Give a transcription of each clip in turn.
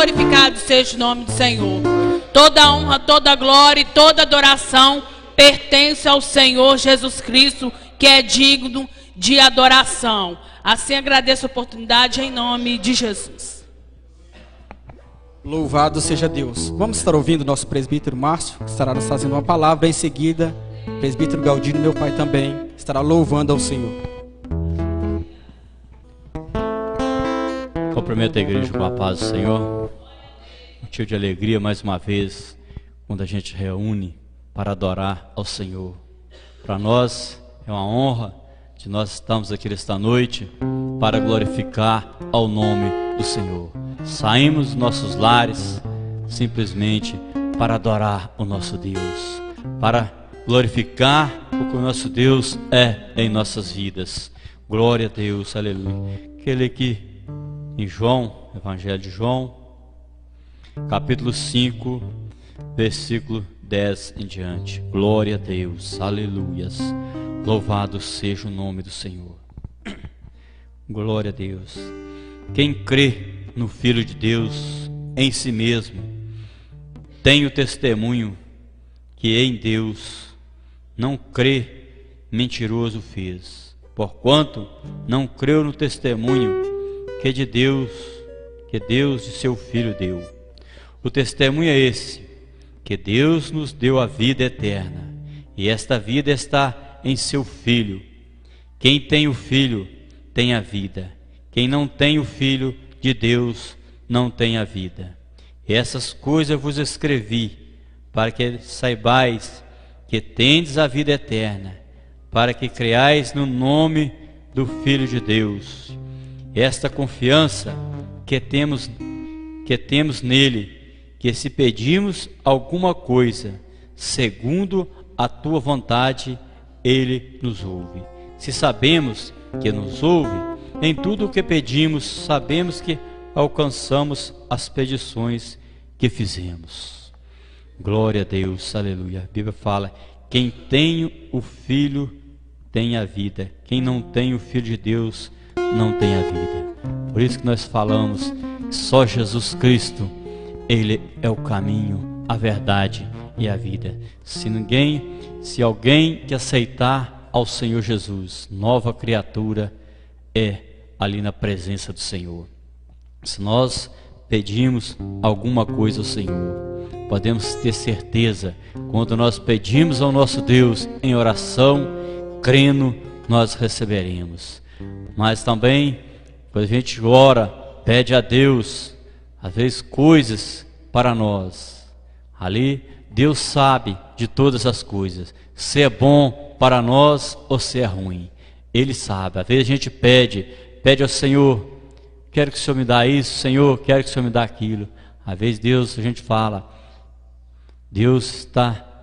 glorificado seja o nome do Senhor. Toda honra, toda glória e toda adoração pertence ao Senhor Jesus Cristo, que é digno de adoração. Assim agradeço a oportunidade em nome de Jesus. Louvado seja Deus. Vamos estar ouvindo nosso presbítero Márcio, que estará nos fazendo uma palavra. Em seguida, o presbítero Galdino, meu pai, também estará louvando ao Senhor. Cumprimento a igreja com a paz do Senhor. Motivo de alegria mais uma vez, quando a gente reúne para adorar ao Senhor. Para nós é uma honra de nós estarmos aqui esta noite para glorificar ao nome do Senhor. Saímos dos nossos lares simplesmente para adorar o nosso Deus, para glorificar o que o nosso Deus é em nossas vidas. Glória a Deus, aleluia. Aquele aqui em João, Evangelho de João, capítulo 5, versículo 10 em diante. Glória a Deus, aleluias. Louvado seja o nome do Senhor. Glória a Deus. Quem crê no Filho de Deus em si mesmo tem o testemunho que em Deus não crê, mentiroso fez, porquanto não creu no testemunho que Deus de seu Filho deu. O testemunho é esse, que Deus nos deu a vida eterna, e esta vida está em seu Filho. Quem tem o Filho tem a vida. Quem não tem o Filho de Deus não tem a vida. E essas coisas vos escrevi, para que saibais que tendes a vida eterna, para que creais no nome do Filho de Deus. Esta confiança que temos nele, que se pedimos alguma coisa segundo a tua vontade, ele nos ouve. Se sabemos que nos ouve, em tudo o que pedimos, sabemos que alcançamos as petições que fizemos. Glória a Deus, aleluia. A Bíblia fala: quem tem o Filho tem a vida, quem não tem o Filho de Deus não tem a vida. Por isso que nós falamos que só Jesus Cristo, ele é o caminho, a verdade e a vida. Se alguém que aceitar ao Senhor Jesus, nova criatura é ali na presença do Senhor. Se nós pedimos alguma coisa ao Senhor, podemos ter certeza, quando nós pedimos ao nosso Deus em oração, crendo, nós receberemos. Mas também, quando a gente ora, pede a Deus, às vezes coisas para nós, ali Deus sabe de todas as coisas, se é bom para nós ou se é ruim, Ele sabe. Às vezes a gente pede ao Senhor: quero que o Senhor me dê isso, Senhor, quero que o Senhor me dê aquilo. Às vezes Deus, a gente fala, Deus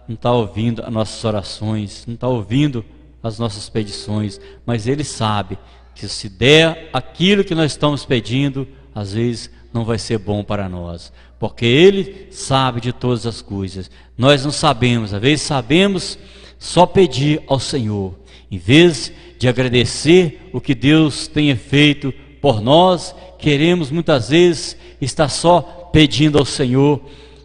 não está ouvindo as nossas orações, não está ouvindo as nossas petições, mas Ele sabe que se der aquilo que nós estamos pedindo, às vezes não vai ser bom para nós, porque Ele sabe de todas as coisas. Nós não sabemos, às vezes sabemos só pedir ao Senhor, em vez de agradecer o que Deus tenha feito por nós, queremos muitas vezes estar só pedindo ao Senhor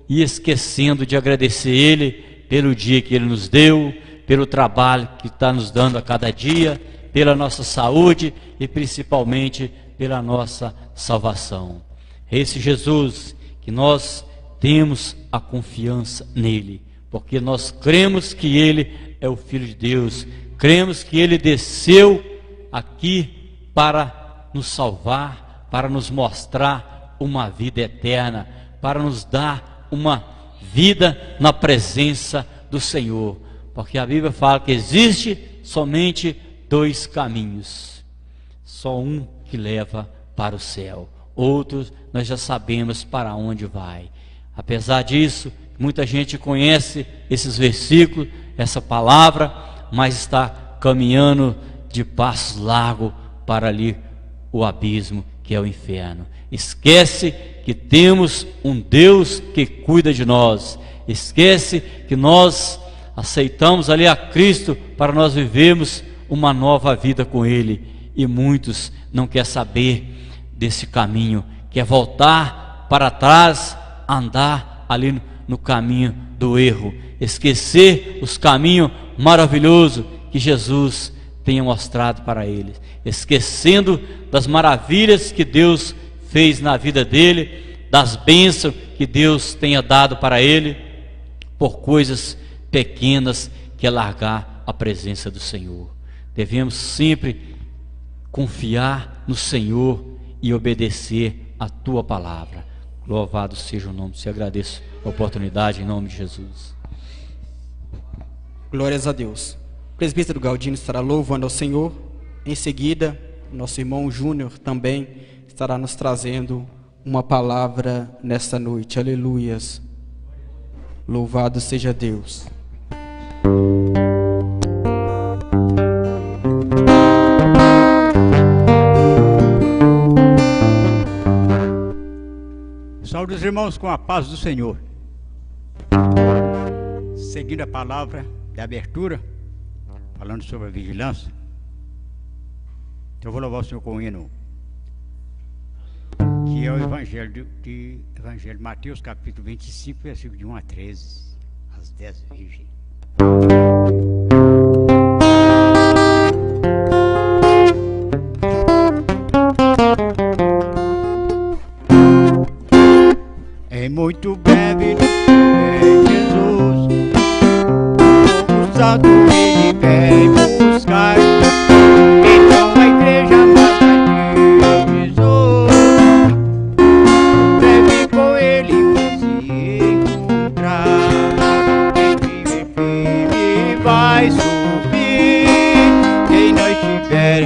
e esquecendo de agradecer Ele pelo dia que Ele nos deu, pelo trabalho que está nos dando a cada dia, pela nossa saúde e principalmente pela nossa salvação. É esse Jesus que nós temos a confiança nele, porque nós cremos que Ele é o Filho de Deus, cremos que Ele desceu aqui para nos salvar, para nos mostrar uma vida eterna, para nos dar uma vida na presença do Senhor, porque a Bíblia fala que existe somente dois caminhos, só um que leva para o céu, outros nós já sabemos para onde vai. Apesar disso, muita gente conhece esses versículos, essa palavra, mas está caminhando de passos largos para ali o abismo que é o inferno. Esquece que temos um Deus que cuida de nós, esquece que nós aceitamos ali a Cristo para nós vivermos uma nova vida com Ele, e muitos não querem saber desse caminho, quer voltar para trás, andar ali no caminho do erro, esquecer os caminhos maravilhosos que Jesus tenha mostrado para eles, esquecendo das maravilhas que Deus fez na vida dele, das bênçãos que Deus tenha dado para ele, por coisas pequenas que é largar a presença do Senhor. Devemos sempre confiar no Senhor e obedecer a tua palavra. Louvado seja o nome do Senhor. Agradeço a oportunidade em nome de Jesus. Glórias a Deus. O presbítero Galdino estará louvando ao Senhor. Em seguida, nosso irmão Júnior também estará nos trazendo uma palavra nesta noite. Aleluias. Louvado seja Deus. Saúde os irmãos com a paz do Senhor. Seguindo a palavra de abertura, falando sobre a vigilância, então eu vou louvar o Senhor com o hino, que é o Evangelho de Mateus, capítulo 25, versículo de 1 a 13, as 10 virgens. É muito breve em Jesus, o santo ele vem buscar. Então a igreja manda de Jesus, breve com ele se encontrar. Quem viver firme vai subir, quem não estiver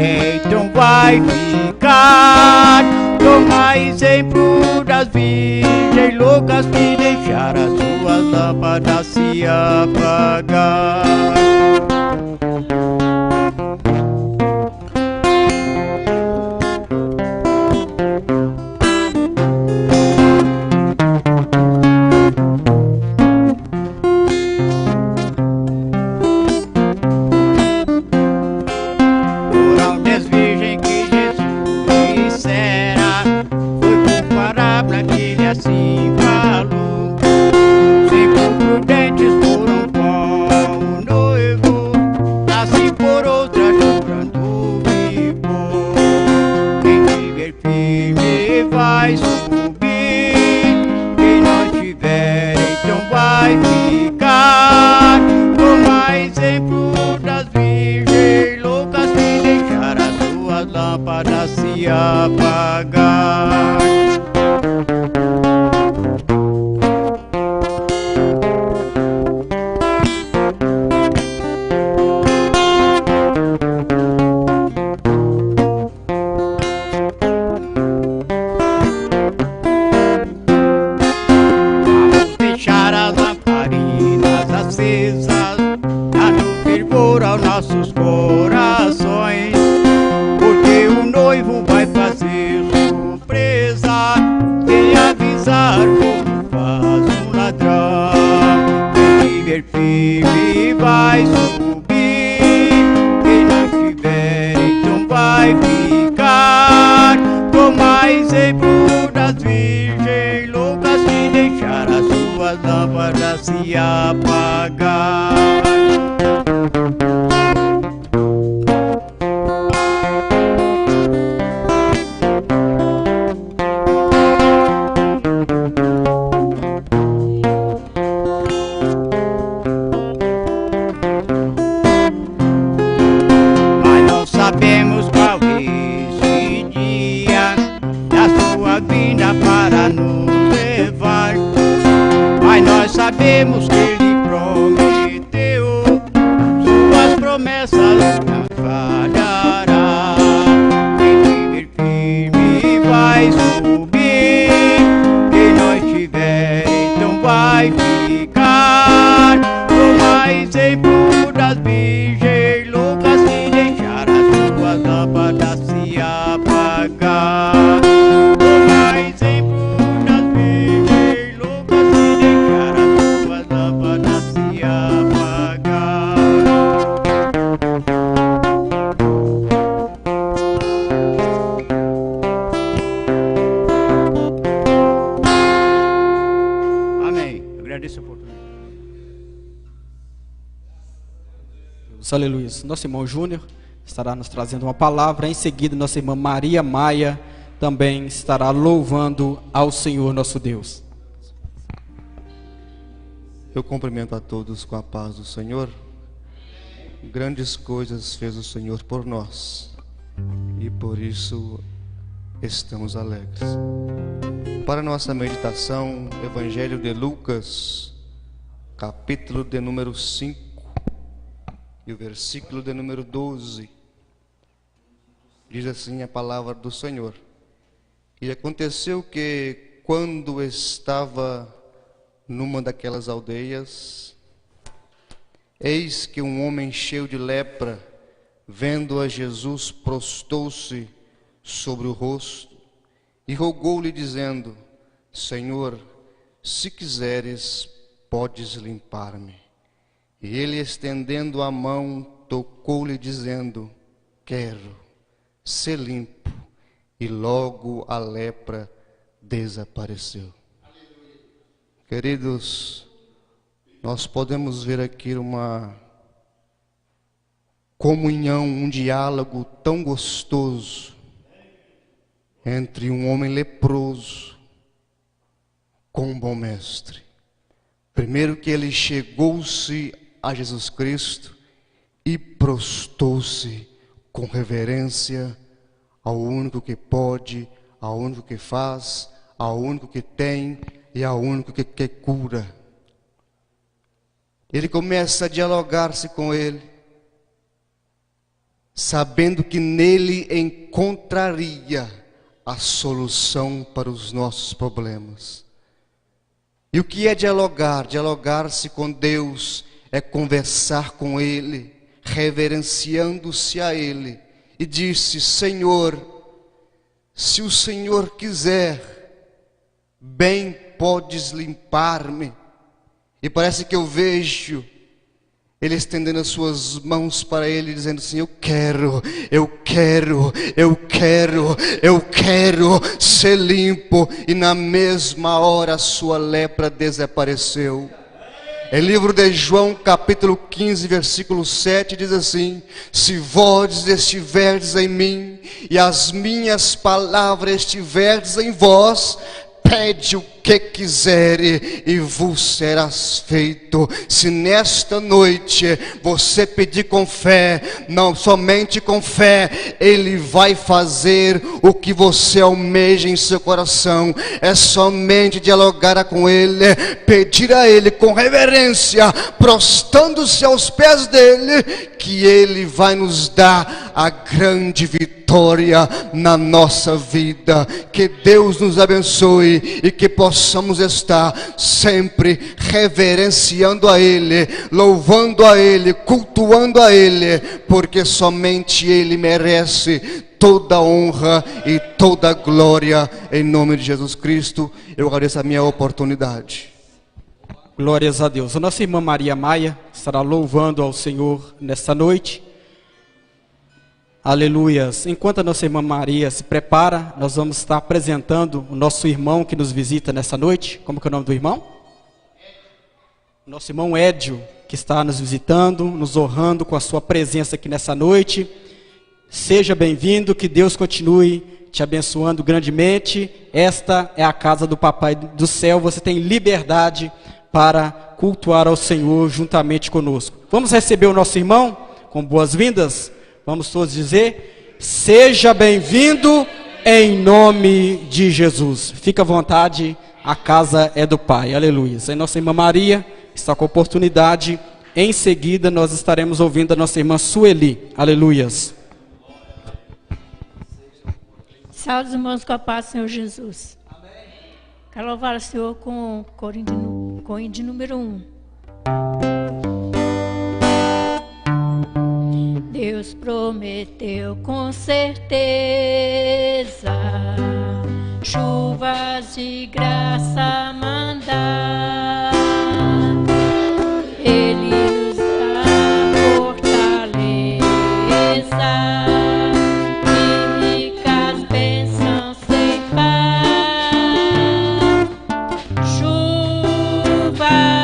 então vai ficar. Toma exemplo das virgens loucas que deixaram as suas lâmpadas se apagar. Foram 10 virgens que Jesus dissera, foi com parábola que ele assim falou. 5 prudentes foram com o noivo, assim por outra chorando ficou. Quem tiver firme vai subir, quem não estiver então vai ficar. Toma exemplo das virgens loucas que deixaram as suas lâmpadas se apagar. Vamos deixar as lamparinas acesas, dando fervor aos nossos corações, porque o noivo vai fazer surpresa, quem avisar como faz um ladrão. Quem tiver firme vai subir, quem não estiver então vai ficar. Toma exemplo das virgens loucas que deixaram as suas lâmpadas se apagar. Mas não sabemos qual esse dia da sua vinda para nos levar. Mas nós sabemos que ele prometeu, suas promessas não falhará. Quem tiver firme vai subir, quem não estiver então vai ficar. Toma exemplo das virgens loucas que deixaram as suas lâmpadas se apagar. Toma exemplo das virgens loucas que deixaram as suas lâmpadas Agradeço a oportunidade. Aleluia. Nosso irmão Júnior estará nos trazendo uma palavra. Em seguida, nossa irmã Maria Maia também estará louvando ao Senhor nosso Deus. Eu cumprimento a todos com a paz do Senhor. Grandes coisas fez o Senhor por nós e por isso estamos alegres. Para nossa meditação, Evangelho de Lucas, capítulo de número 5 e o versículo de número 12. Diz assim a palavra do Senhor: E aconteceu que, quando estava numa daquelas aldeias, eis que um homem cheio de lepra, vendo a Jesus, prostou-se sobre o rosto e rogou-lhe, dizendo: Senhor, se quiseres, podes limpar-me. E ele, estendendo a mão, tocou-lhe, dizendo: Quero ser limpo. E logo a lepra desapareceu. Queridos, nós podemos ver aqui uma comunhão, um diálogo tão gostoso entre um homem leproso com um bom mestre. Primeiro que ele chegou-se a Jesus Cristo e prostou-se com reverência ao único que pode, ao único que faz, ao único que tem e ao único que cura. Ele começa a dialogar-se com ele, sabendo que nele encontraria a solução para os nossos problemas. E o que é dialogar? Dialogar-se com Deus é conversar com Ele, reverenciando-se a Ele. E disse: Senhor, se o Senhor quiser, bem podes limpar-me. E parece que eu vejo ele estendendo as suas mãos para ele, dizendo assim: eu quero ser limpo. E na mesma hora a sua lepra desapareceu. Em livro de João, capítulo 15, versículo 7, diz assim: se vós estiverdes em mim e as minhas palavras estiverdes em vós, pede o que quiser e vos serás feito. Se nesta noite você pedir com fé, não somente com fé, Ele vai fazer o que você almeja em seu coração. É somente dialogar com Ele, pedir a Ele com reverência, prostrando-se aos pés dEle, que Ele vai nos dar a grande vitória na nossa vida. Que Deus nos abençoe e que possamos estar sempre reverenciando a Ele, louvando a Ele, cultuando a Ele, porque somente Ele merece toda a honra e toda a glória. Em nome de Jesus Cristo, eu agradeço a minha oportunidade. Glórias a Deus. A nossa irmã Maria Maia estará louvando ao Senhor nesta noite. Aleluias. Enquanto a nossa irmã Maria se prepara, nós vamos estar apresentando o nosso irmão que nos visita nessa noite. Como que é o nome do irmão? Nosso irmão Édio, que está nos visitando, nos honrando com a sua presença aqui nessa noite. Seja bem-vindo, que Deus continue te abençoando grandemente. Esta é a casa do Papai do Céu. Você tem liberdade para cultuar ao Senhor juntamente conosco. Vamos receber o nosso irmão com boas-vindas? Vamos todos dizer: seja bem-vindo em nome de Jesus. Fica à vontade, a casa é do Pai. Aleluia. A nossa irmã Maria está com a oportunidade. Em seguida nós estaremos ouvindo a nossa irmã Sueli. Aleluias. Salve os irmãos com a paz do Senhor Jesus. Amém. Quero louvar o Senhor com o hino de número 1. Deus prometeu com certeza chuvas de graça mandar. Ele nos dá fortaleza e ricas bênçãos sem par. Chuva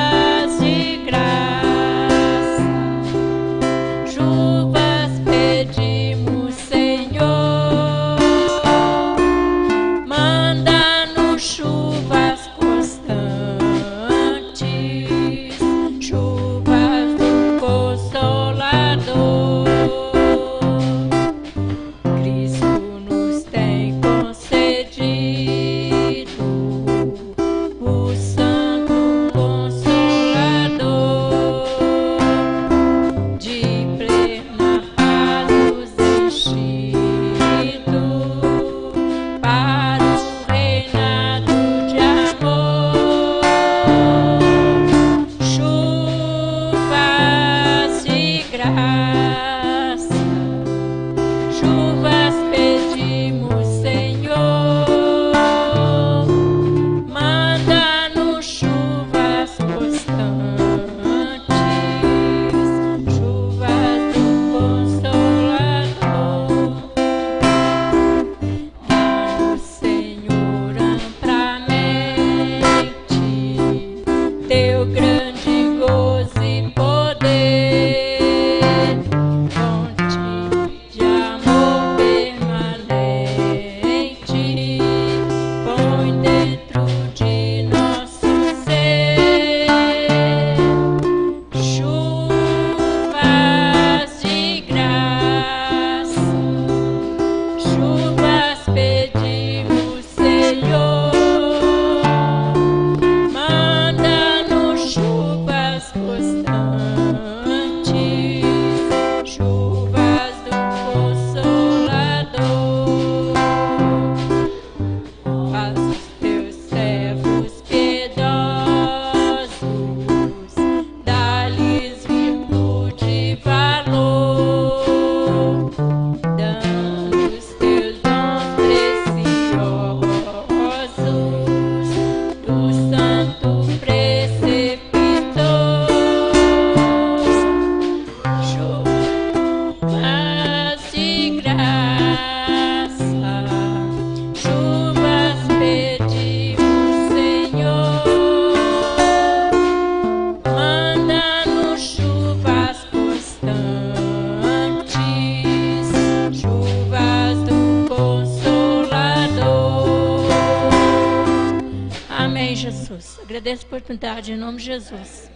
Jesus. Agradeço a oportunidade em nome de Jesus.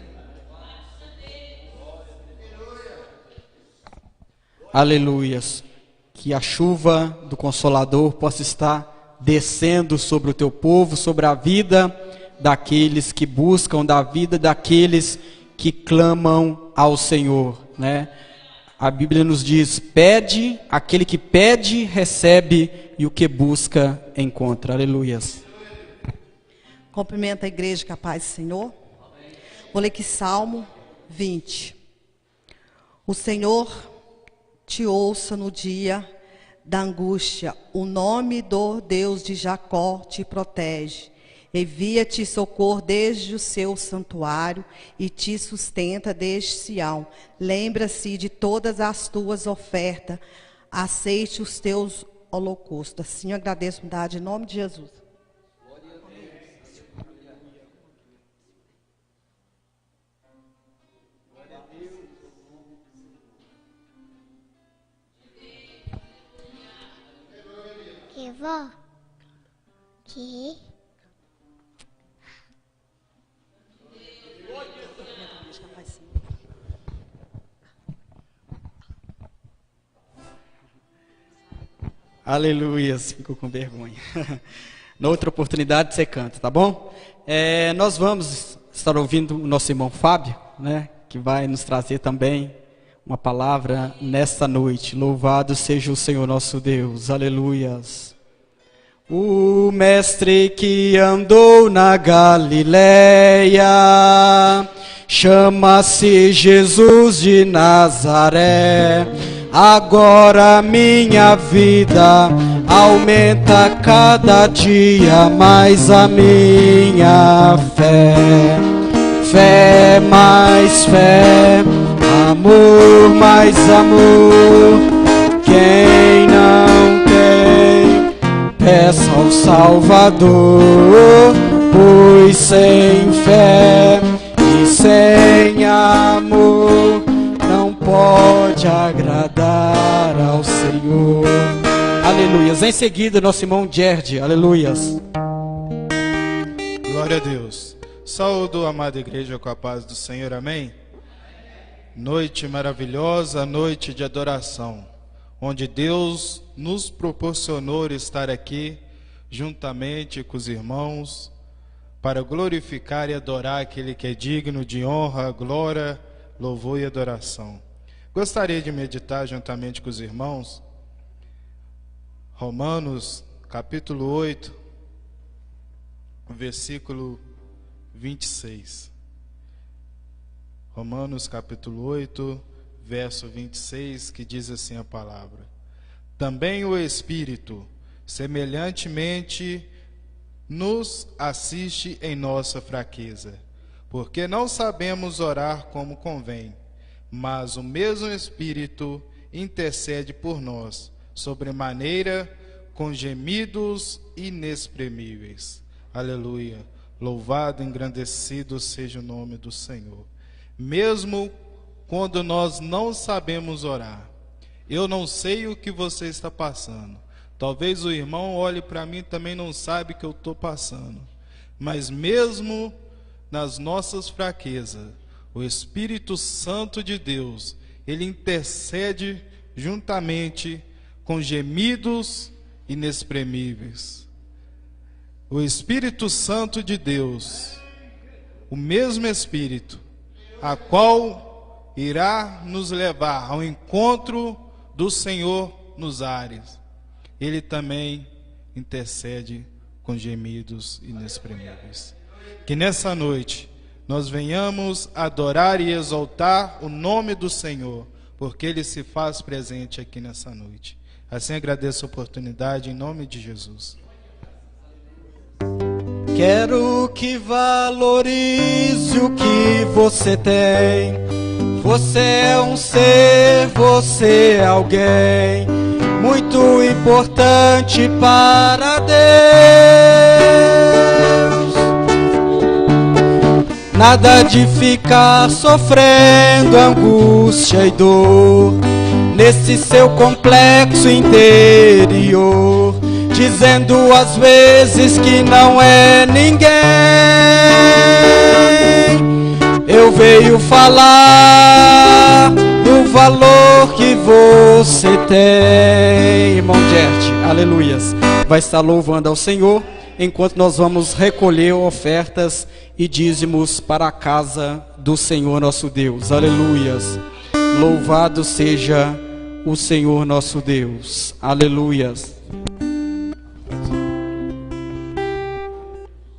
Aleluias. Que a chuva do Consolador possa estar descendo sobre o teu povo, sobre a vida daqueles que buscam, da vida daqueles que clamam ao Senhor, né? A Bíblia nos diz: pede, aquele que pede, recebe, e o que busca, encontra. Aleluias. Cumprimento a igreja com a paz do Senhor. Vou ler aqui Salmo 20. O Senhor te ouça no dia da angústia. O nome do Deus de Jacó te protege. Envia-te socorro desde o seu santuário e te sustenta desde Sião. Lembra-se de todas as tuas ofertas. Aceite os teus holocaustos. Assim eu agradeço a em nome de Jesus. Que vó? Que? Aleluias, ficou com vergonha. Na outra oportunidade você canta, tá bom? Nós vamos estar ouvindo o nosso irmão Fábio, né, que vai nos trazer também uma palavra nesta noite. Louvado seja o Senhor nosso Deus, aleluias. O mestre que andou na Galileia chama-se Jesus de Nazaré. Agora minha vida aumenta cada dia mais a minha fé. Fé mais fé, amor mais amor. Quem não tem, peça ao Salvador. Pois sem fé e sem amor não pode agradar ao Senhor. Aleluias. Em seguida, nosso irmão Gerd. Aleluias. Glória a Deus. Saúdo a amada igreja com a paz do Senhor. Amém? Noite maravilhosa, noite de adoração, onde Deus nos proporcionou estar aqui juntamente com os irmãos para glorificar e adorar aquele que é digno de honra, glória, louvor e adoração. Gostaria de meditar juntamente com os irmãos Romanos capítulo 8, versículo 26. Romanos capítulo 8, verso 26, que diz assim a palavra: também o Espírito, semelhantemente, nos assiste em nossa fraqueza, porque não sabemos orar como convém, mas o mesmo Espírito intercede por nós, sobremaneira, com gemidos inexprimíveis. Aleluia. Louvado e engrandecido seja o nome do Senhor. Mesmo quando nós não sabemos orar, eu não sei o que você está passando. Talvez o irmão olhe para mim e também não sabe o que eu estou passando. Mas mesmo nas nossas fraquezas, o Espírito Santo de Deus, ele intercede juntamente com gemidos inexprimíveis. O Espírito Santo de Deus, o mesmo Espírito, a qual irá nos levar ao encontro do Senhor nos ares, ele também intercede com gemidos inexprimíveis. Que nessa noite nós venhamos adorar e exaltar o nome do Senhor, porque ele se faz presente aqui nessa noite. Assim agradeço a oportunidade em nome de Jesus. Quero que valorize o que você tem. Você é um ser, você é alguém muito importante para Deus. Nada de ficar sofrendo angústia e dor nesse seu complexo interior, dizendo às vezes que não é ninguém. Eu venho falar do valor que você tem. Irmão Gert, aleluias, vai estar louvando ao Senhor enquanto nós vamos recolher ofertas e dízimos para a casa do Senhor nosso Deus. Aleluias. Louvado seja o Senhor nosso Deus. Aleluias.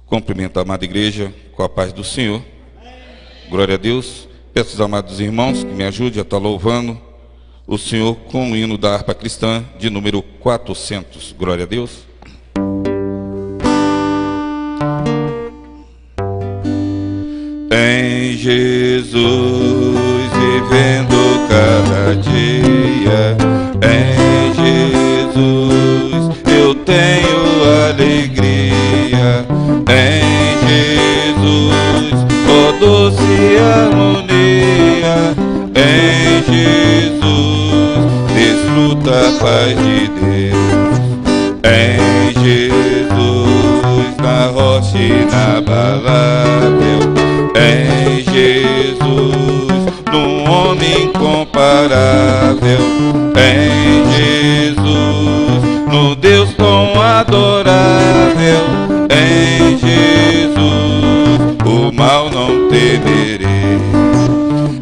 Cumprimento a amada igreja com a paz do Senhor. Glória a Deus. Peço aos amados irmãos que me ajudem a estar louvando o Senhor com o hino da harpa cristã de número 400. Glória a Deus. Em Jesus, vivendo cada dia, em Jesus eu tenho alegria, em Jesus, ó doce harmonia, em Jesus, desfruta a paz de Deus, em Jesus, na rocha inabalável, em Jesus, num homem incomparável, em Jesus, no Deus tão adorável, em Jesus, o mal não temerei,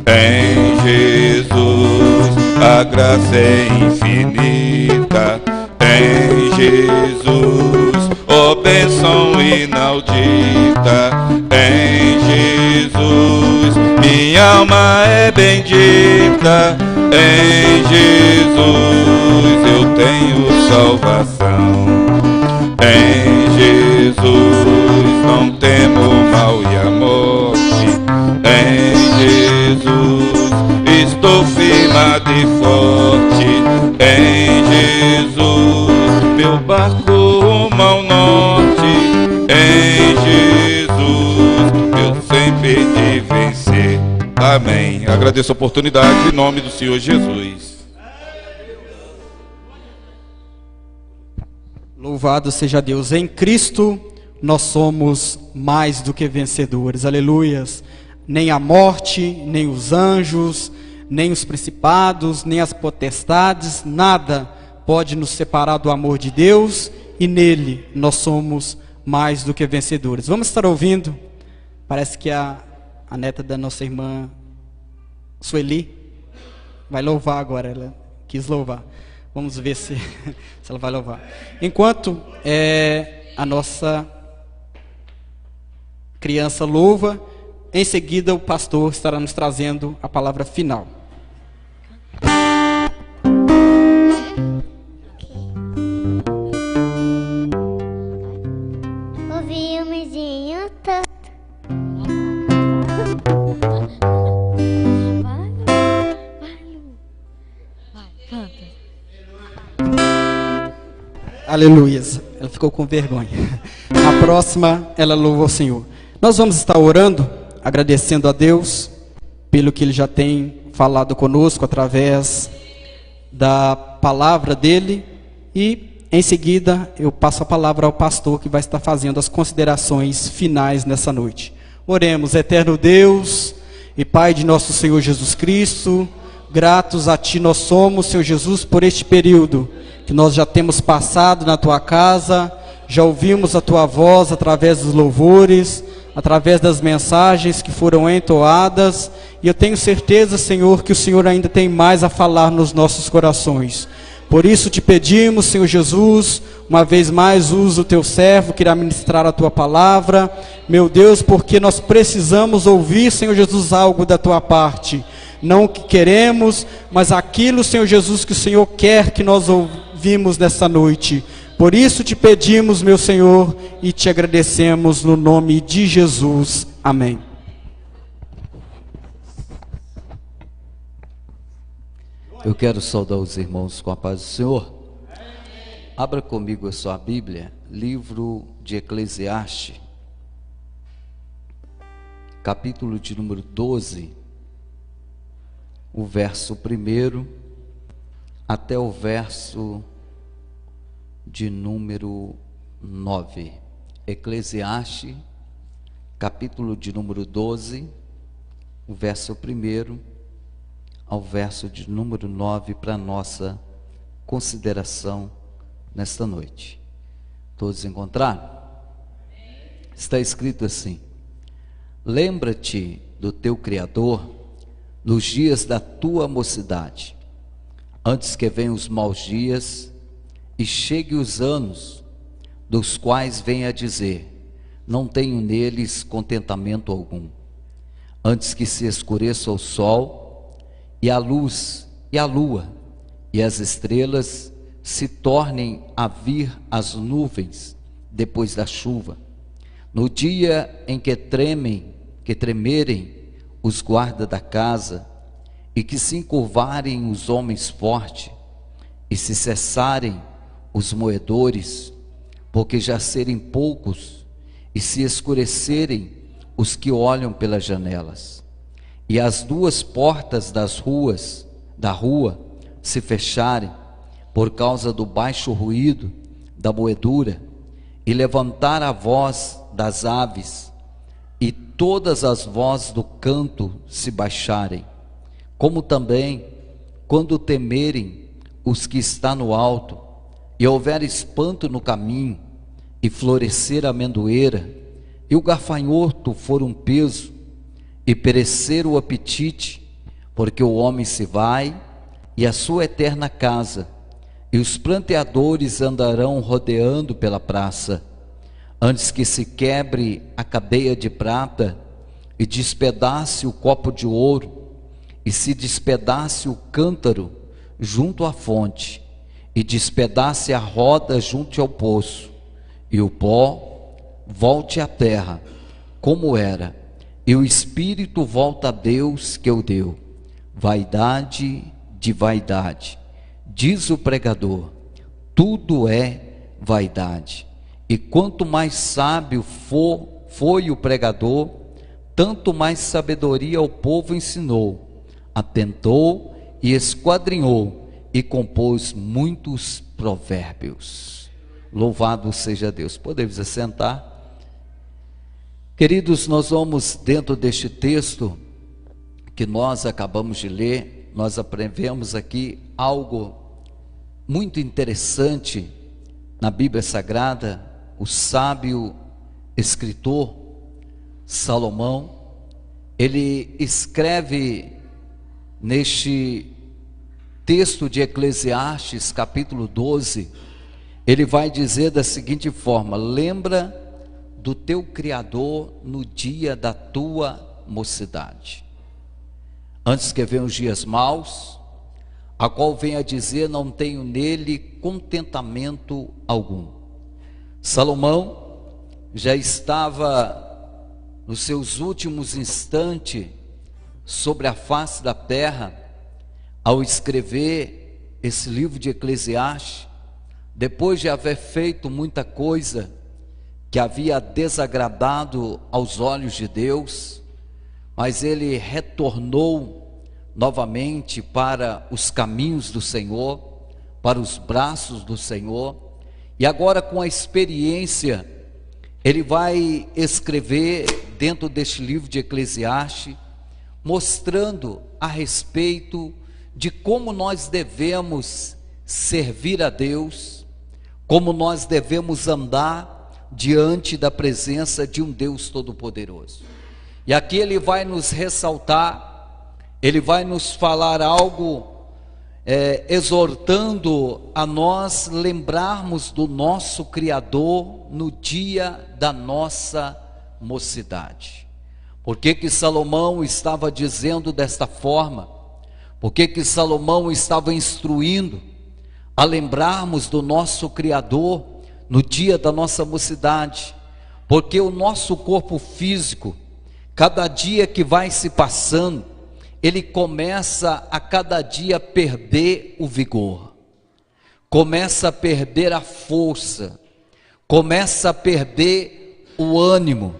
em Jesus, a graça é infinita, em Jesus, ó bênção inaudita, em Jesus, minha alma é bendita, em Jesus eu tenho salvação, em Jesus não temo o mal e a morte, em Jesus estou firmado e forte, em Jesus meu barco rumo ao norte, em Jesus eu sempre de vencer. Amém. Agradeço a oportunidade em nome do Senhor Jesus. Louvado seja Deus. Em Cristo nós somos mais do que vencedores. Aleluias. Nem a morte, nem os anjos, nem os principados, nem as potestades, nada pode nos separar do amor de Deus, e nele nós somos mais do que vencedores. Vamos estar ouvindo, parece que a neta da nossa irmã Sueli vai louvar agora, ela quis louvar. Vamos ver se ela vai louvar. Enquanto a nossa criança louva, em seguida o pastor estará nos trazendo a palavra final. Ouvi um mesinho todo. Aleluias. Ela ficou com vergonha. Na próxima, ela louva o Senhor. Nós vamos estar orando, agradecendo a Deus pelo que Ele já tem falado conosco através da palavra dEle. E, em seguida, eu passo a palavra ao pastor que vai estar fazendo as considerações finais nessa noite. Oremos. Eterno Deus e Pai de nosso Senhor Jesus Cristo, gratos a Ti nós somos, Senhor Jesus, por este período que nós já temos passado na Tua casa, já ouvimos a Tua voz através dos louvores, através das mensagens que foram entoadas, e eu tenho certeza, Senhor, que o Senhor ainda tem mais a falar nos nossos corações. Por isso te pedimos, Senhor Jesus, uma vez mais usa o Teu servo que irá ministrar a Tua palavra, meu Deus, porque nós precisamos ouvir, Senhor Jesus, algo da Tua parte, não o que queremos, mas aquilo, Senhor Jesus, que o Senhor quer que nós ouvimos nessa noite. Por isso te pedimos, meu Senhor, e te agradecemos no nome de Jesus. Amém. Eu quero saudar os irmãos com a paz do Senhor. Abra comigo a sua Bíblia, livro de Eclesiastes, capítulo de número 12, o verso 1 até o verso de número 9. Eclesiastes, capítulo de número 12, o verso 1 ao verso de número 9, para nossa consideração nesta noite. Todos encontraram? Está escrito assim: lembra-te do teu Criador nos dias da tua mocidade, antes que venham os maus dias e chegue os anos, dos quais venha a dizer: não tenho neles contentamento algum. Antes que se escureça o sol, e a luz, e a lua, e as estrelas se tornem a vir as nuvens depois da chuva, no dia em que tremerem os guardas da casa, e que se encurvarem os homens fortes, e se cessarem os moedores, porque já serem poucos, e se escurecerem os que olham pelas janelas, e as duas portas da rua se fecharem, por causa do baixo ruído da moedura, e levantar a voz das aves, e todas as vozes do canto se baixarem, como também quando temerem os que está no alto, e houver espanto no caminho, e florescer a amendoeira, e o gafanhoto for um peso, e perecer o apetite, porque o homem se vai, e a sua eterna casa, e os pranteadores andarão rodeando pela praça, antes que se quebre a cadeia de prata, e despedace o copo de ouro, e se despedace o cântaro junto à fonte, e despedace a roda junto ao poço, e o pó volte à terra, como era, e o espírito volta a Deus que o deu. Vaidade de vaidade, diz o pregador, tudo é vaidade. E quanto mais sábio foi o pregador, tanto mais sabedoria o povo ensinou. Atentou e esquadrinhou, e compôs muitos provérbios. Louvado seja Deus. Podemos assentar. Queridos, nós vamos, dentro deste texto que nós acabamos de ler, nós aprendemos aqui algo muito interessante na Bíblia Sagrada. O sábio escritor Salomão, ele escreve neste texto de Eclesiastes, capítulo 12, ele vai dizer da seguinte forma: lembra do teu Criador no dia da tua mocidade, antes que venham os dias maus, a qual venha a dizer: não tenho nele contentamento algum. Salomão já estava nos seus últimos instantes sobre a face da terra ao escrever esse livro de Eclesiastes, depois de haver feito muita coisa que havia desagradado aos olhos de Deus, mas ele retornou novamente para os caminhos do Senhor, para os braços do Senhor, e agora, com a experiência, ele vai escrever dentro deste livro de Eclesiastes, mostrando a respeito de como nós devemos servir a Deus, como nós devemos andar diante da presença de um Deus Todo-Poderoso. E aqui ele vai nos ressaltar, ele vai nos falar algo, exortando a nós lembrarmos do nosso Criador no dia da nossa mocidade. Por que que Salomão estava dizendo desta forma? Por que que Salomão estava instruindo a lembrarmos do nosso Criador no dia da nossa mocidade? Porque o nosso corpo físico, cada dia que vai se passando, ele começa a cada dia perder o vigor, começa a perder a força, começa a perder o ânimo.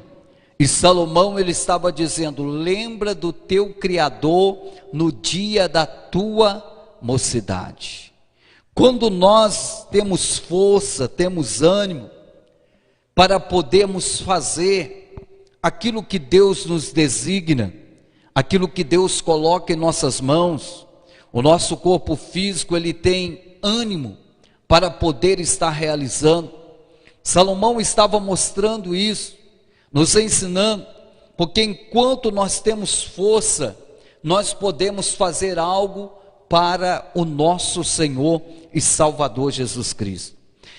E Salomão, ele estava dizendo: lembra do teu Criador no dia da tua mocidade. quando nós temos força, temos ânimo para podermos fazer aquilo que Deus nos designa, aquilo que Deus coloca em nossas mãos, o nosso corpo físico, ele tem ânimo para poder estar realizando. Salomão estava mostrando isso, nos ensinando, porque enquanto nós temos força, nós podemos fazer algo para o nosso Senhor e Salvador Jesus Cristo.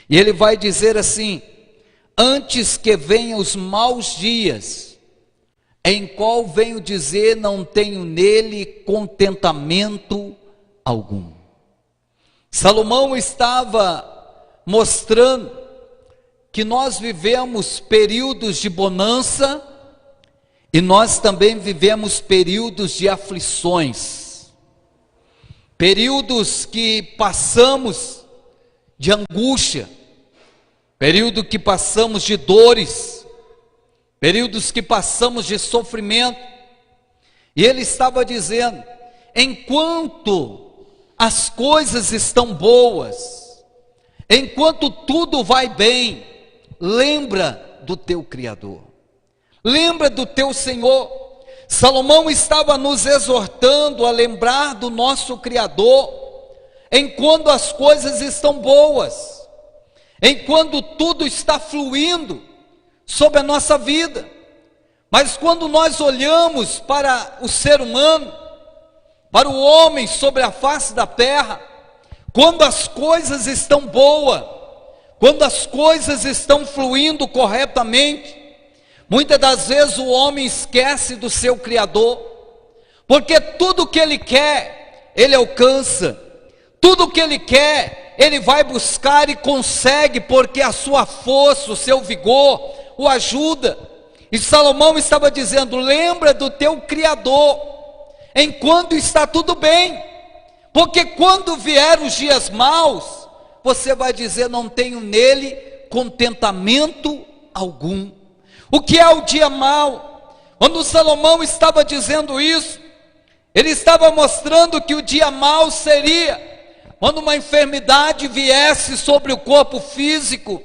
E ele vai dizer assim: antes que venham os maus dias, em qual venho dizer, não tenho nele contentamento algum. Salomão estava mostrando que nós vivemos períodos de bonança e nós também vivemos períodos de aflições, períodos que passamos de angústia, período que passamos de dores, períodos que passamos de sofrimento. E ele estava dizendo: enquanto as coisas estão boas, enquanto tudo vai bem, lembra do teu Criador, lembra do teu Senhor. Salomão estava nos exortando a lembrar do nosso Criador, enquanto as coisas estão boas, enquanto tudo está fluindo sobre a nossa vida. Mas quando nós olhamos para o ser humano, para o homem sobre a face da terra, quando as coisas estão boas, quando as coisas estão fluindo corretamente, muitas das vezes o homem esquece do seu Criador, porque tudo que ele quer, ele alcança, tudo que ele quer, ele vai buscar e consegue, porque a sua força, o seu vigor o ajuda. E Salomão estava dizendo: lembra do teu Criador, enquanto está tudo bem, porque quando vier os dias maus, você vai dizer: não tenho nele contentamento algum. O que é o dia mau? Quando Salomão estava dizendo isso, ele estava mostrando que o dia mau seria quando uma enfermidade viesse sobre o corpo físico,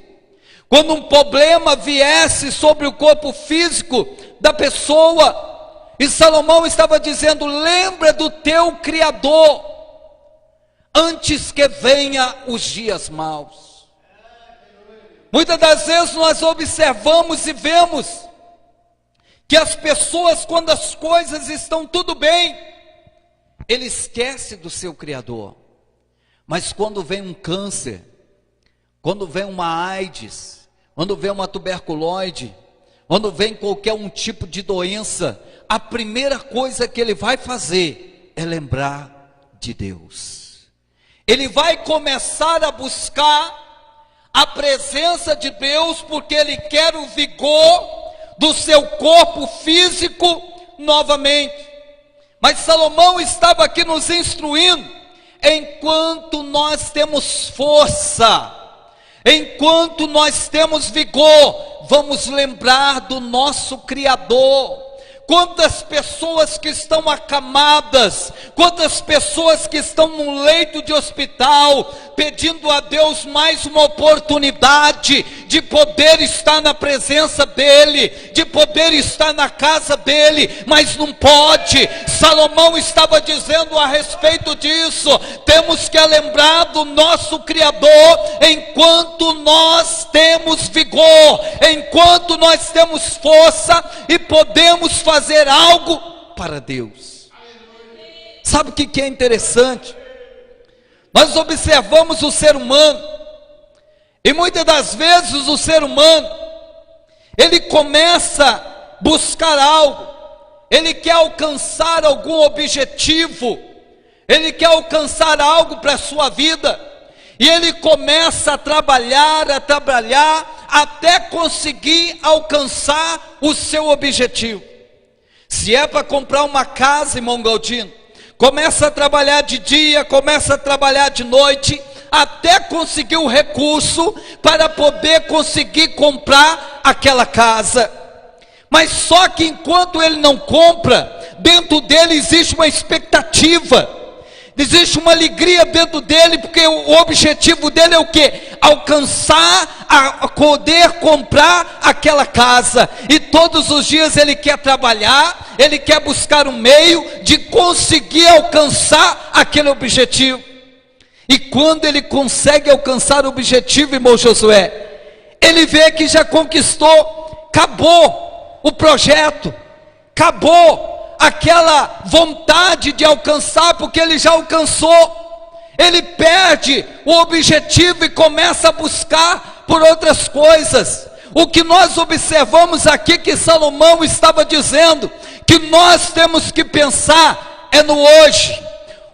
quando um problema viesse sobre o corpo físico da pessoa. E Salomão estava dizendo: lembra do teu Criador, antes que venha os dias maus. Muitas das vezes nós observamos e vemos que as pessoas, quando as coisas estão tudo bem, ele esquece do seu Criador. Mas quando vem um câncer, quando vem uma AIDS, quando vem uma tuberculose, quando vem qualquer um tipo de doença, a primeira coisa que ele vai fazer é lembrar de Deus. Ele vai começar a buscar a presença de Deus, porque ele quer o vigor do seu corpo físico novamente. Mas Salomão estava aqui nos instruindo: enquanto nós temos força, enquanto nós temos vigor, vamos lembrar do nosso Criador. Quantas pessoas que estão acamadas, quantas pessoas que estão num leito de hospital, pedindo a Deus mais uma oportunidade de poder estar na presença dEle, de poder estar na casa dEle, mas não pode. Salomão estava dizendo a respeito disso: temos que lembrar do nosso Criador enquanto nós temos vigor, enquanto nós temos força e podemos fazer algo para Deus. Sabe o que é interessante? Nós observamos o ser humano, e muitas das vezes o ser humano, ele começa a buscar algo, ele quer alcançar algum objetivo, ele quer alcançar algo para a sua vida, e ele começa a trabalhar, até conseguir alcançar o seu objetivo. Se é para comprar uma casa, irmão Galdino, começa a trabalhar de dia, começa a trabalhar de noite, até conseguir o recurso para poder conseguir comprar aquela casa. Mas só que enquanto ele não compra, dentro dele existe uma expectativa Existe uma alegria dentro dele, porque o objetivo dele é o quê? Alcançar, a poder comprar aquela casa. E todos os dias ele quer trabalhar, ele quer buscar um meio de conseguir alcançar aquele objetivo. E quando ele consegue alcançar o objetivo, irmão Josué, ele vê que já conquistou, acabou o projeto, acabou aquela vontade de alcançar, porque ele já alcançou. Ele perde o objetivo e começa a buscar por outras coisas. O que nós observamos aqui que Salomão estava dizendo, que nós temos que pensar é no hoje.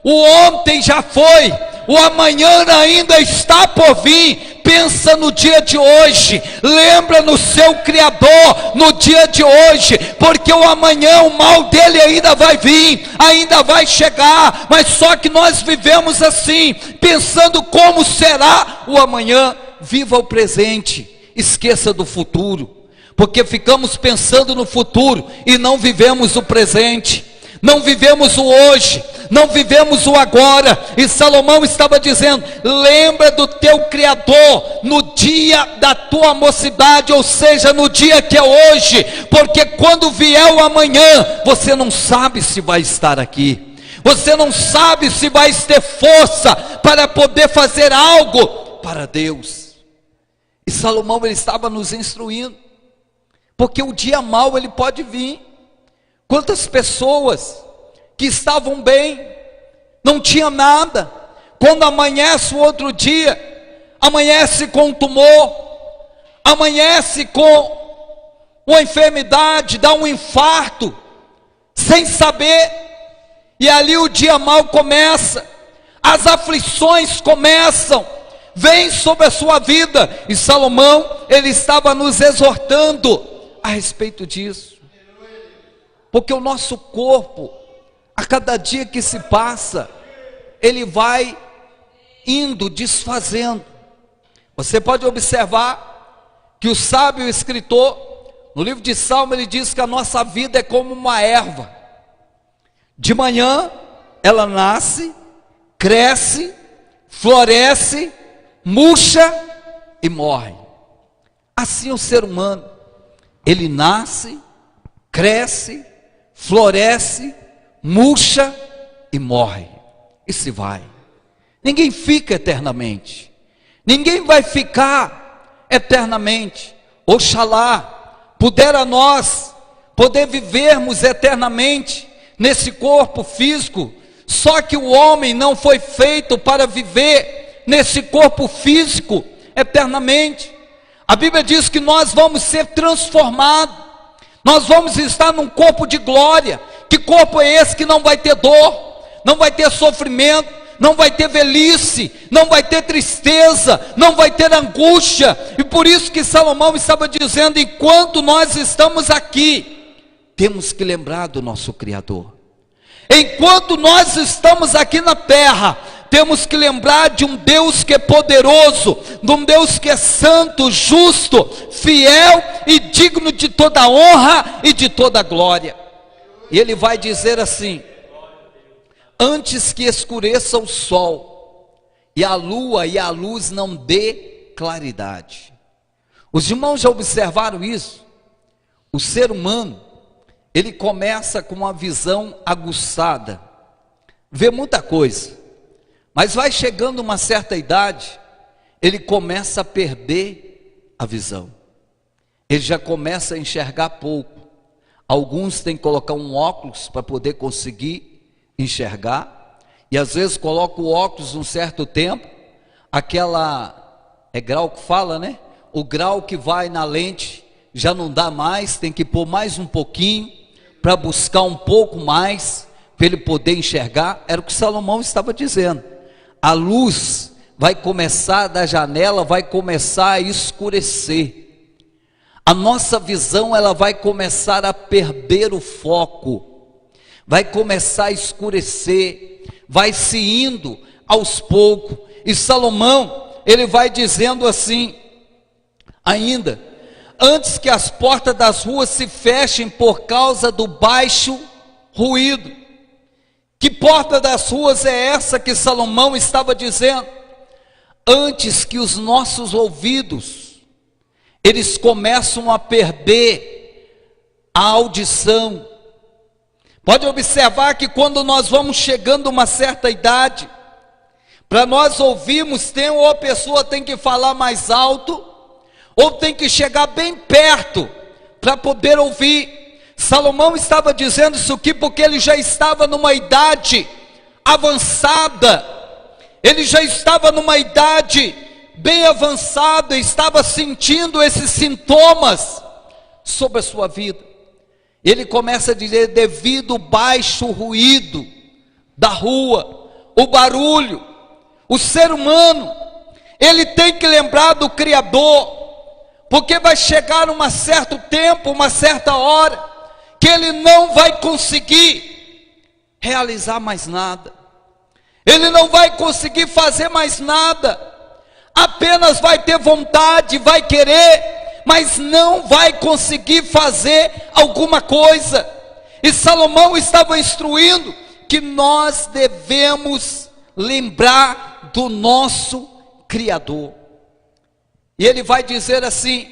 O ontem já foi, o amanhã ainda está por vir. Pensa no dia de hoje, lembra no seu Criador no dia de hoje, porque o amanhã, o mal dele ainda vai vir, ainda vai chegar, mas só que nós vivemos assim, pensando como será o amanhã. Viva o presente, esqueça do futuro, porque ficamos pensando no futuro e não vivemos o presente, não vivemos o hoje, não vivemos o agora. E Salomão estava dizendo: lembra do teu Criador no dia da tua mocidade, ou seja, no dia que é hoje, porque quando vier o amanhã, você não sabe se vai estar aqui, você não sabe se vai ter força para poder fazer algo para Deus. E Salomão, ele estava nos instruindo, porque o dia mau ele pode vir. Quantas pessoas que estavam bem, não tinha nada, quando amanhece o outro dia, amanhece com um tumor, amanhece com uma enfermidade, dá um infarto, sem saber, e ali o dia mau começa, as aflições começam, vêm sobre a sua vida. E Salomão, ele estava nos exortando a respeito disso, porque o nosso corpo, a cada dia que se passa, ele vai indo, desfazendo. Você pode observar que o sábio escritor, no livro de Salmo, ele diz que a nossa vida é como uma erva. De manhã, ela nasce, cresce, floresce, murcha e morre. Assim o ser humano, ele nasce, cresce, floresce, murcha e morre, e se vai. Ninguém fica eternamente, ninguém vai ficar eternamente. Oxalá pudera nós poder vivermos eternamente nesse corpo físico, só que o homem não foi feito para viver nesse corpo físico eternamente. A Bíblia diz que nós vamos ser transformados, nós vamos estar num corpo de glória. Que corpo é esse que não vai ter dor, não vai ter sofrimento, não vai ter velhice, não vai ter tristeza, não vai ter angústia? E por isso que Salomão estava dizendo: enquanto nós estamos aqui, temos que lembrar do nosso Criador. Enquanto nós estamos aqui na terra, temos que lembrar de um Deus que é poderoso, de um Deus que é santo, justo, fiel e digno de toda honra e de toda glória. E ele vai dizer assim: antes que escureça o sol, e a lua e a luz não dê claridade. Os irmãos já observaram isso? O ser humano, ele começa com uma visão aguçada, vê muita coisa, mas vai chegando uma certa idade, ele começa a perder a visão, ele já começa a enxergar pouco. Alguns têm que colocar um óculos para poder conseguir enxergar, e às vezes coloca o óculos um certo tempo, é grau que fala, né? O grau que vai na lente já não dá mais, tem que pôr mais um pouquinho, para buscar um pouco mais, para ele poder enxergar. Era o que Salomão estava dizendo. A luz vai começar da janela, vai começar a escurecer. A nossa visão, ela vai começar a perder o foco, vai começar a escurecer, vai se indo aos poucos. E Salomão, ele vai dizendo assim, ainda: antes que as portas das ruas se fechem por causa do baixo ruído. Que porta das ruas é essa que Salomão estava dizendo? Antes que os nossos ouvidos, eles começam a perder a audição. Pode observar que quando nós vamos chegando a uma certa idade, para nós ouvirmos, ou a pessoa tem que falar mais alto, ou tem que chegar bem perto para poder ouvir. Salomão estava dizendo isso aqui porque ele já estava numa idade avançada, ele já estava numa idade bem avançada, estava sentindo esses sintomas sobre a sua vida. Ele começa a dizer: devido ao baixo ruído da rua, o barulho, o ser humano, ele tem que lembrar do Criador, porque vai chegar um certo tempo, uma certa hora, que ele não vai conseguir realizar mais nada, ele não vai conseguir fazer mais nada, apenas vai ter vontade, vai querer, mas não vai conseguir fazer alguma coisa. E Salomão estava instruindo que nós devemos lembrar do nosso Criador. E ele vai dizer assim: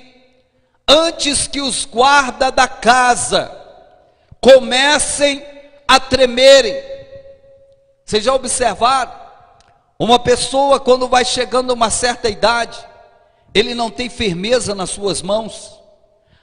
antes que os guardas da casa comecem a tremerem. Vocês já observaram? Uma pessoa, quando vai chegando a uma certa idade, ele não tem firmeza nas suas mãos,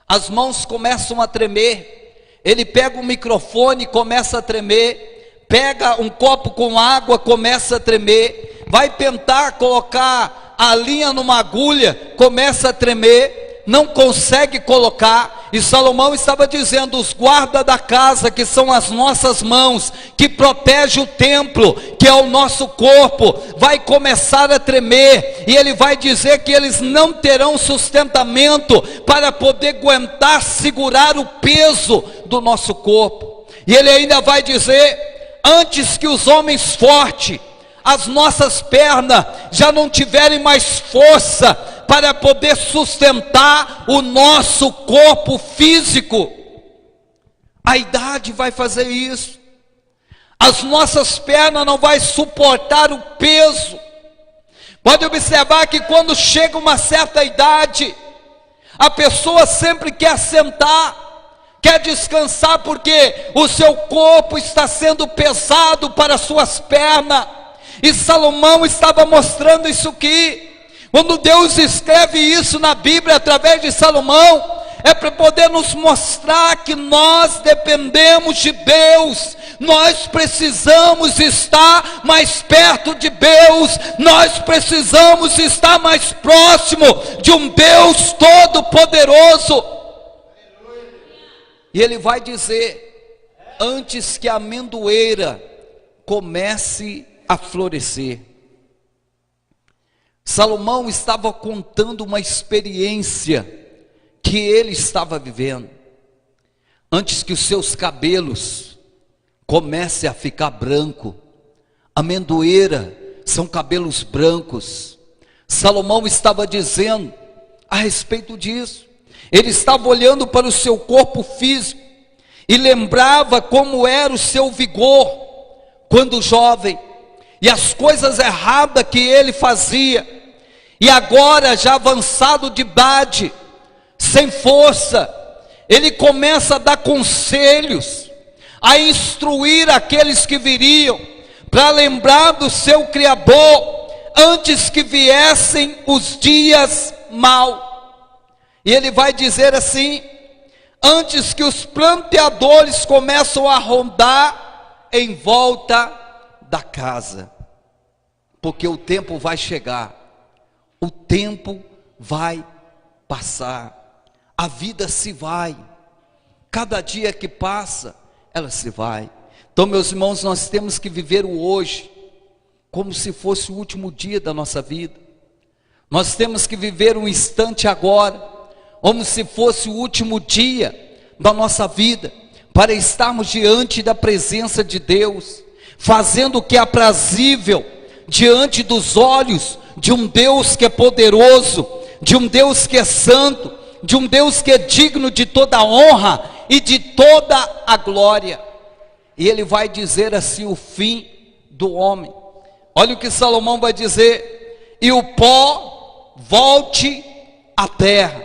as mãos começam a tremer, ele pega um microfone e começa a tremer, pega um copo com água, começa a tremer, vai tentar colocar a linha numa agulha, começa a tremer, não consegue colocar. E Salomão estava dizendo: os guardas da casa, que são as nossas mãos, que protege o templo, que é o nosso corpo, vai começar a tremer, e ele vai dizer que eles não terão sustentamento para poder aguentar, segurar o peso do nosso corpo. E ele ainda vai dizer: antes que os homens fortes, as nossas pernas já não tiverem mais força para poder sustentar o nosso corpo físico, a idade vai fazer isso. As nossas pernas não vai suportar o peso. Pode observar que quando chega uma certa idade, a pessoa sempre quer sentar, quer descansar, porque o seu corpo está sendo pesado para as suas pernas. E Salomão estava mostrando isso aqui. Quando Deus escreve isso na Bíblia através de Salomão, é para poder nos mostrar que nós dependemos de Deus, nós precisamos estar mais perto de Deus, nós precisamos estar mais próximo de um Deus todo-poderoso. E ele vai dizer: antes que a amendoeira comece a florescer. Salomão estava contando uma experiência que ele estava vivendo. Antes que os seus cabelos comecem a ficar branco, amendoeira são cabelos brancos. Salomão estava dizendo a respeito disso. Ele estava olhando para o seu corpo físico e lembrava como era o seu vigor quando jovem, e as coisas erradas que ele fazia. E agora, já avançado de idade, sem força, ele começa a dar conselhos, a instruir aqueles que viriam, para lembrar do seu Criador, antes que viessem os dias maus. E ele vai dizer assim: antes que os planteadores começam a rondar em volta da casa, porque o tempo vai chegar, o tempo vai passar, a vida se vai, cada dia que passa, ela se vai. Então, meus irmãos, nós temos que viver o hoje, como se fosse o último dia da nossa vida. Nós temos que viver um instante agora, como se fosse o último dia da nossa vida, para estarmos diante da presença de Deus, fazendo o que é aprazível diante dos olhos de um Deus que é poderoso, de um Deus que é santo, de um Deus que é digno de toda a honra e de toda a glória. e ele vai dizer assim o fim do homem. Olha o que Salomão vai dizer: e o pó volte à terra,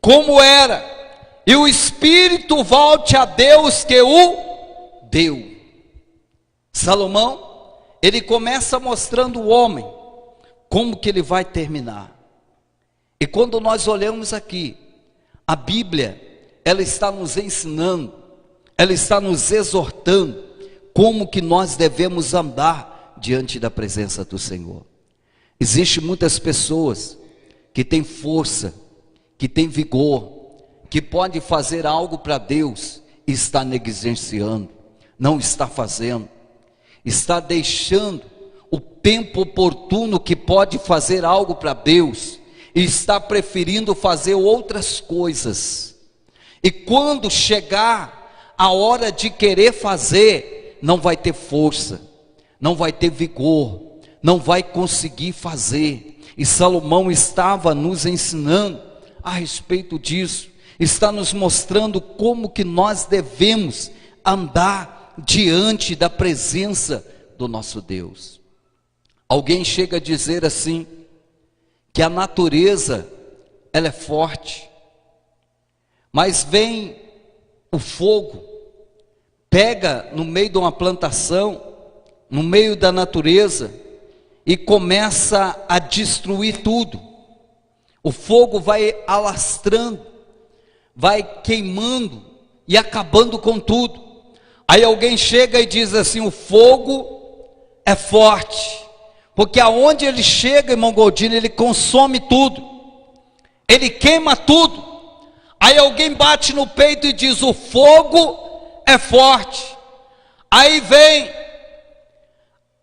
como era, e o espírito volte a Deus que o deu. Salomão, ele começa mostrando o homem, como que ele vai terminar. E quando nós olhamos aqui, a Bíblia, ela está nos ensinando, ela está nos exortando, como que nós devemos andar diante da presença do Senhor. Existem muitas pessoas que têm força, que têm vigor, que pode fazer algo para Deus e está negligenciando, não está fazendo, está deixando o tempo oportuno que pode fazer algo para Deus e está preferindo fazer outras coisas. E quando chegar a hora de querer fazer, não vai ter força, não vai ter vigor, não vai conseguir fazer. E Salomão estava nos ensinando a respeito disso, está nos mostrando como que nós devemos andar diante da presença do nosso Deus. Alguém chega a dizer assim, que a natureza, ela é forte, mas vem o fogo, pega no meio de uma plantação, no meio da natureza, e começa a destruir tudo. O fogo vai alastrando, vai queimando e acabando com tudo. Aí alguém chega e diz assim: o fogo é forte, porque aonde ele chega, irmão Goldino, ele consome tudo, ele queima tudo. Aí alguém bate no peito e diz: o fogo é forte. Aí vem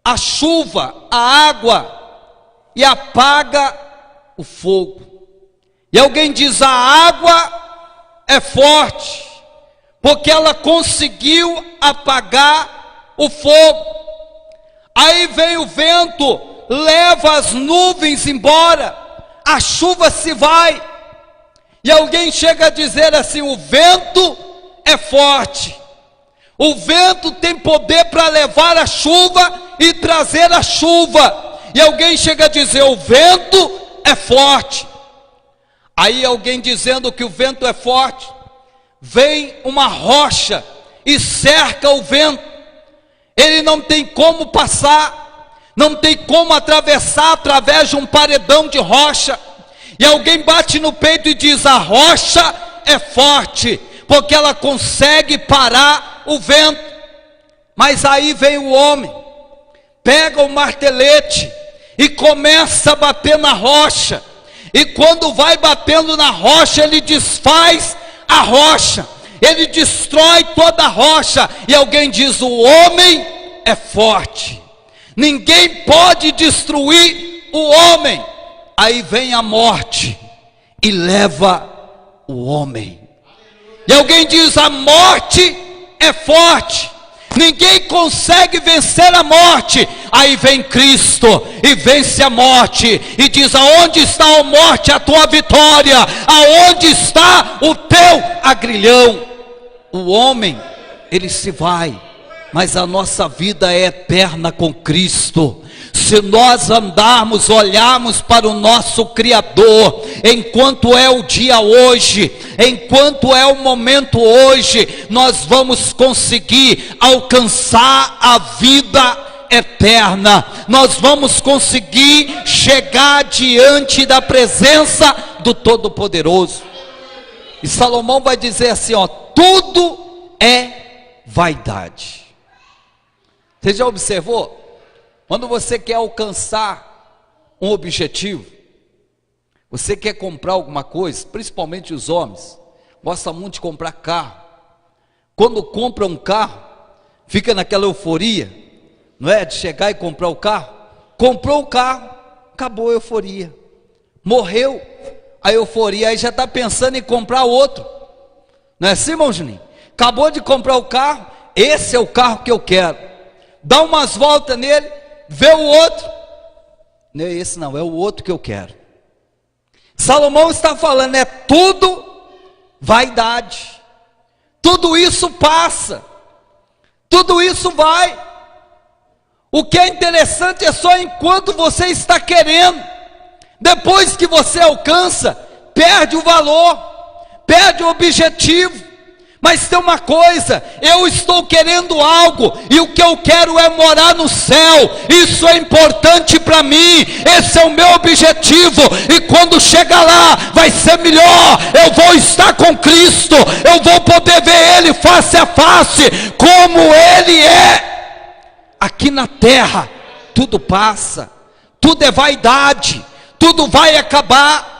a chuva, a água, e apaga o fogo. E alguém diz: a água é forte, porque ela conseguiu apagar o fogo. Aí vem o vento, leva as nuvens embora, a chuva se vai. E alguém chega a dizer assim: o vento é forte, o vento tem poder para levar a chuva e trazer a chuva. E alguém chega a dizer: o vento é forte. Aí alguém dizendo que o vento é forte, vem uma rocha e cerca o vento, ele não tem como passar, não tem como atravessar através de um paredão de rocha. E alguém bate no peito e diz: a rocha é forte, porque ela consegue parar o vento. Mas aí vem o homem, pega o martelete e começa a bater na rocha, e quando vai batendo na rocha, ele desfaz a rocha, ele destrói toda a rocha. E alguém diz: o homem é forte, ninguém pode destruir o homem. Aí vem a morte e leva o homem. E alguém diz: a morte é forte, ninguém consegue vencer a morte. Aí vem Cristo e vence a morte e diz: aonde está, a morte, a tua vitória? Aonde está o teu agrilhão? O homem, ele se vai, mas a nossa vida é eterna com Cristo. Se nós andarmos, olharmos para o nosso Criador, enquanto é o dia hoje, enquanto é o momento hoje, nós vamos conseguir alcançar a vida eterna. Nós vamos conseguir chegar diante da presença do Todo-Poderoso. E Salomão vai dizer assim, ó: tudo é vaidade. Você já observou? Quando você quer alcançar um objetivo, você quer comprar alguma coisa, principalmente os homens, gostam muito de comprar carro. Quando compra um carro, fica naquela euforia, não é? De chegar e comprar o carro. Comprou o carro, acabou a euforia, morreu a euforia, aí já está pensando em comprar outro. Não é assim, irmão Juninho? Acabou de comprar o carro, esse é o carro que eu quero. Dá umas voltas nele, vê o outro, não é esse não, é o outro que eu quero. Salomão está falando, é tudo vaidade, tudo isso passa. Tudo isso vai. O que é interessante é só enquanto você está querendo. Depois que você alcança, perde o valor, perde o objetivo. Mas tem uma coisa, eu estou querendo algo, e o que eu quero é morar no céu. Isso é importante para mim, esse é o meu objetivo. E quando chegar lá, vai ser melhor. Eu vou estar com Cristo, eu vou poder ver Ele face a face, como Ele é. Aqui na terra, tudo passa, tudo é vaidade, tudo vai acabar.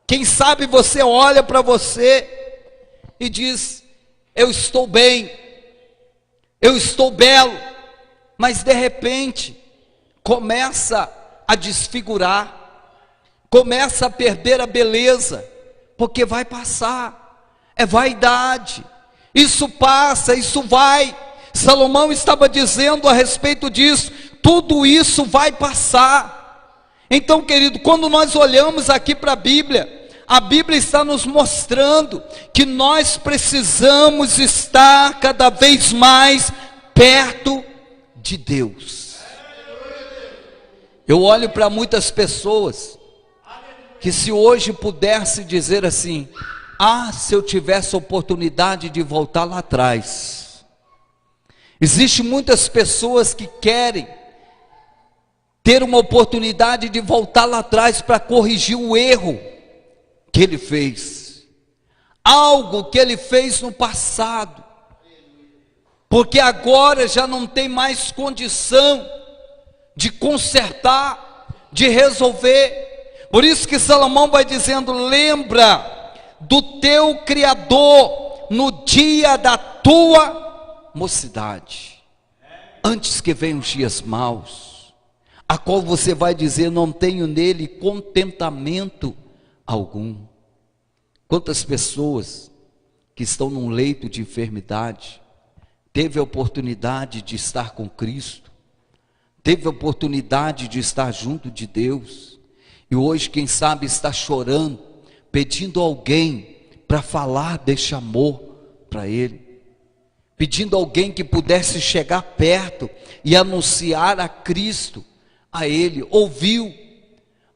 Quem sabe você olha para você e diz: eu estou bem, eu estou belo, mas de repente começa a desfigurar, começa a perder a beleza, porque vai passar, é vaidade, isso passa, isso vai. Salomão estava dizendo a respeito disso, tudo isso vai passar. Então, querido, quando nós olhamos aqui para a Bíblia está nos mostrando que nós precisamos estar cada vez mais perto de Deus. Eu olho para muitas pessoas que, se hoje pudesse dizer assim: se eu tivesse a oportunidade de voltar lá atrás. Existem muitas pessoas que querem ter uma oportunidade de voltar lá atrás para corrigir o erro que ele fez, algo que ele fez no passado, porque agora já não tem mais condição de consertar, de resolver. Por isso que Salomão vai dizendo: lembra do teu Criador no dia da tua mocidade, antes que venham os dias maus, a qual você vai dizer: não tenho nele contentamento algum. Quantas pessoas que estão num leito de enfermidade, teve a oportunidade de estar com Cristo, teve a oportunidade de estar junto de Deus, e hoje, quem sabe, está chorando, pedindo alguém para falar deste amor para ele, pedindo alguém que pudesse chegar perto e anunciar a Cristo a ele. Ouviu,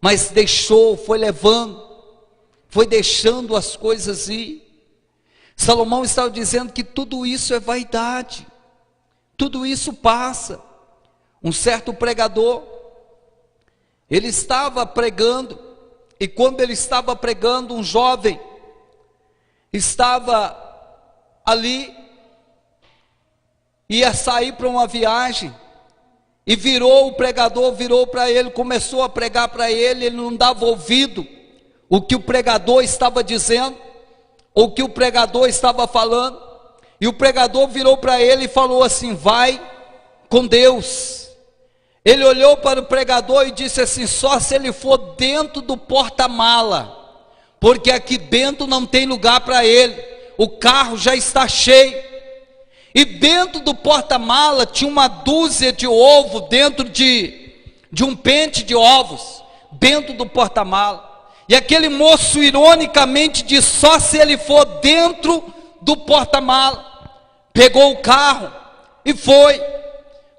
mas deixou, foi levando, foi deixando as coisas ir. Salomão estava dizendo que tudo isso é vaidade, tudo isso passa. Um certo pregador, ele estava pregando, e quando ele estava pregando, um jovem estava ali, ia sair para uma viagem, e o pregador virou para ele, começou a pregar para ele, ele não dava ouvido o que o pregador estava dizendo, ou o que o pregador estava falando, e o pregador virou para ele e falou assim: vai com Deus. Ele olhou para o pregador e disse assim: só se ele for dentro do porta-mala, porque aqui dentro não tem lugar para ele, o carro já está cheio. E dentro do porta-mala tinha uma dúzia de ovo, dentro de um pente de ovos, dentro do porta-mala. E aquele moço ironicamente disse: só se ele for dentro do porta-mala. Pegou o carro e foi.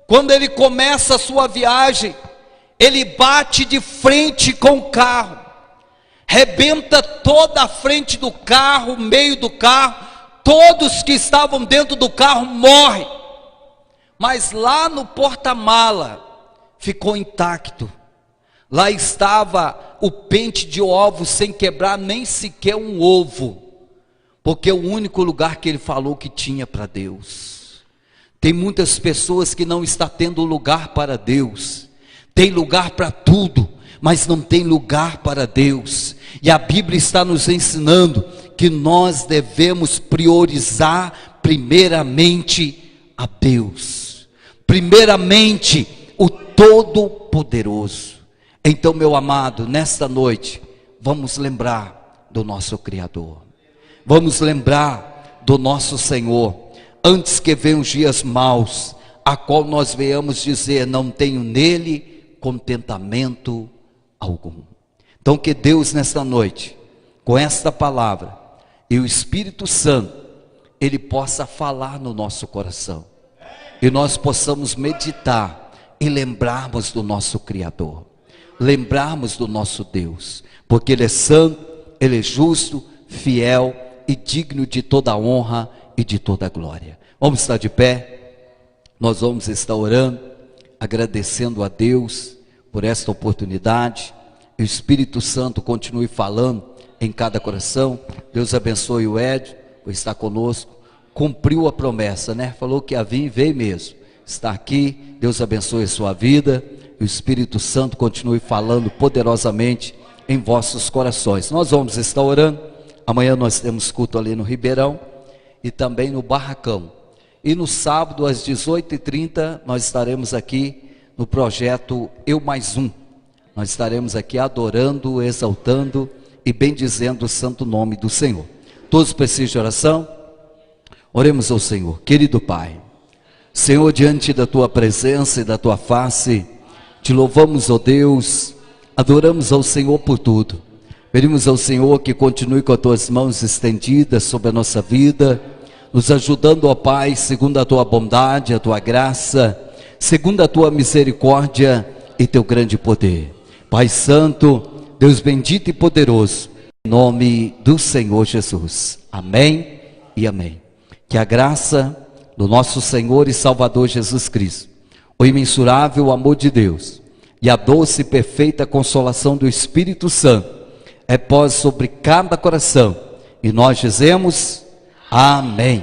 Quando ele começa a sua viagem, ele bate de frente com o carro, rebenta toda a frente do carro, o meio do carro, todos que estavam dentro do carro morrem. Mas lá no porta-mala ficou intacto. Lá estava o pente de ovos sem quebrar nem sequer um ovo, porque é o único lugar que ele falou que tinha para Deus. Tem muitas pessoas que não estão tendo lugar para Deus, tem lugar para tudo, mas não tem lugar para Deus. E a Bíblia está nos ensinando que nós devemos priorizar primeiramente a Deus, primeiramente o Todo-Poderoso. Então, meu amado, nesta noite, vamos lembrar do nosso Criador, vamos lembrar do nosso Senhor, antes que venham os dias maus, a qual nós venhamos dizer: não tenho nele contentamento algum. Então, que Deus nesta noite, com esta palavra, e o Espírito Santo, ele possa falar no nosso coração, e nós possamos meditar e lembrarmos do nosso Criador, lembrarmos do nosso Deus, porque Ele é santo, Ele é justo, fiel e digno de toda honra e de toda glória. Vamos estar de pé, nós vamos estar orando, agradecendo a Deus por esta oportunidade. O Espírito Santo continue falando em cada coração. Deus abençoe o Ed, por estar conosco, cumpriu a promessa, né? Falou que ia vir e veio mesmo, está aqui. Deus abençoe a sua vida, o Espírito Santo continue falando poderosamente em vossos corações. Nós vamos estar orando. Amanhã nós temos culto ali no Ribeirão e também no Barracão. E no sábado às 18h30 nós estaremos aqui no projeto Eu Mais Um. Nós estaremos aqui adorando, exaltando e bendizendo o santo nome do Senhor. Todos precisam de oração? Oremos ao Senhor. Querido Pai, Senhor, diante da Tua presença e da Tua face, Te louvamos, ó Deus, adoramos ao Senhor por tudo. Pedimos ao Senhor que continue com as Tuas mãos estendidas sobre a nossa vida, nos ajudando, ó Pai, segundo a Tua bondade, a Tua graça, segundo a Tua misericórdia e Teu grande poder. Pai Santo, Deus bendito e poderoso, em nome do Senhor Jesus. Amém e amém. Que a graça do nosso Senhor e Salvador Jesus Cristo, o imensurável amor de Deus e a doce e perfeita consolação do Espírito Santo repouse sobre cada coração. E nós dizemos: amém.